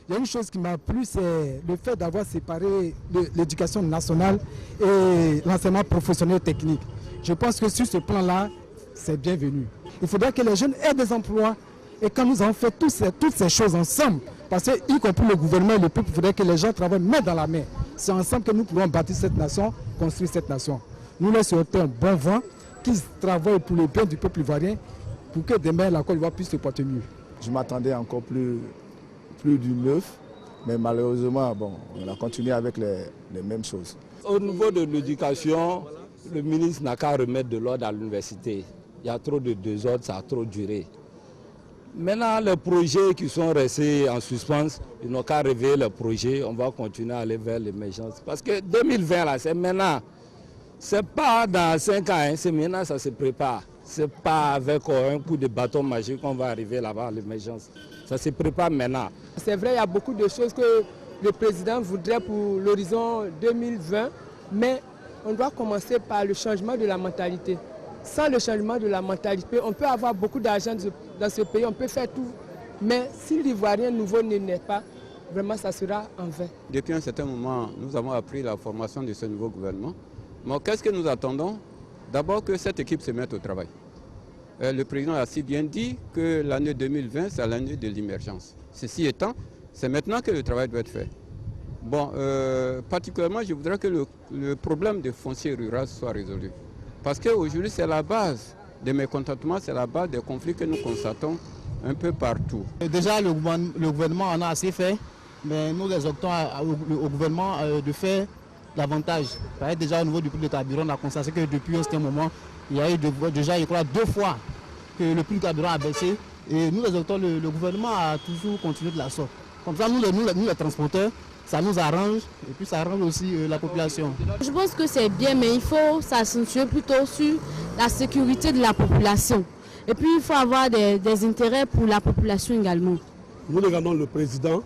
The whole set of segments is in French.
Il y a une chose qui m'a plu, c'est le fait d'avoir séparé l'éducation nationale et l'enseignement professionnel technique. Je pense que sur ce plan-là, c'est bienvenu. Il faudrait que les jeunes aient des emplois. Et quand nous avons fait toutes ces choses ensemble, parce que, y compris le gouvernement et le peuple, il faudrait que les gens travaillent main dans la main. C'est ensemble que nous pourrons bâtir cette nation, construire cette nation. Nous leur souhaitons un bon vent, qu'ils travaillent pour le bien du peuple ivoirien, pour que demain la Côte d'Ivoire puisse se porter mieux. Je m'attendais encore plus du neuf, mais malheureusement, bon, on a continué avec les mêmes choses. Au niveau de l'éducation, le ministre n'a qu'à remettre de l'ordre à l'université. Il y a trop de désordre, ça a trop duré. Maintenant, les projets qui sont restés en suspens, ils n'ont qu'à réveiller les projets. On va continuer à aller vers l'émergence. Parce que 2020, là, c'est maintenant. Ce n'est pas dans 5 ans, hein, c'est maintenant, ça se prépare. Ce n'est pas avec un coup de bâton magique qu'on va arriver là-bas à l'émergence. Ça se prépare maintenant. C'est vrai, il y a beaucoup de choses que le président voudrait pour l'horizon 2020, mais on doit commencer par le changement de la mentalité. Sans le changement de la mentalité, on peut avoir beaucoup d'argent dans ce pays, on peut faire tout. Mais si l'Ivoirien nouveau ne naît pas, vraiment ça sera en vain. Depuis un certain moment, nous avons appris la formation de ce nouveau gouvernement. Mais qu'est-ce que nous attendons? D'abord que cette équipe se mette au travail. Le président a si bien dit que l'année 2020, c'est l'année de l'émergence. Ceci étant, c'est maintenant que le travail doit être fait. Bon, particulièrement, je voudrais que le problème des fonciers ruraux soit résolu. Parce qu'aujourd'hui, c'est la base des mécontentements, c'est la base des conflits que nous constatons un peu partout. Déjà, le gouvernement en a assez fait, mais nous exhortons au gouvernement de faire davantage. Déjà au niveau du prix de carburant, on a constaté que depuis un certain moment, il y a eu déjà, je crois, 2 fois que le prix du carburant a baissé. Et nous exhortons le gouvernement à toujours continuer de la sorte. Comme ça, nous les transporteurs, ça nous arrange et puis ça arrange aussi la population. Je pense que c'est bien, mais il faut s'accentuer plutôt sur la sécurité de la population. Et puis il faut avoir des intérêts pour la population également. Nous regardons le président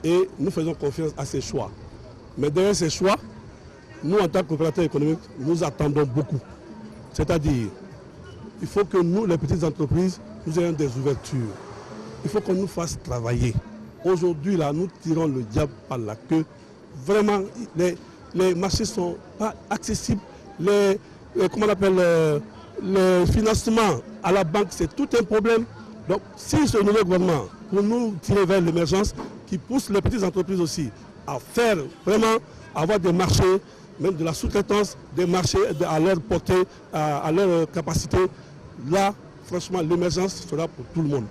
et nous faisons confiance à ses choix. Mais derrière ces choix, nous en tant qu'opérateurs économiques, nous attendons beaucoup. C'est-à-dire, il faut que nous, les petites entreprises, nous ayons des ouvertures. Il faut qu'on nous fasse travailler. Aujourd'hui, là, nous tirons le diable par la queue. Vraiment, les marchés ne sont pas accessibles. Le financement à la banque, c'est tout un problème. Donc, si ce nouveau gouvernement, pour nous tirer vers l'émergence, qui pousse les petites entreprises aussi à faire vraiment, avoir des marchés, même de la sous-traitance, des marchés à leur portée, à leur capacité, là, franchement, l'émergence sera pour tout le monde.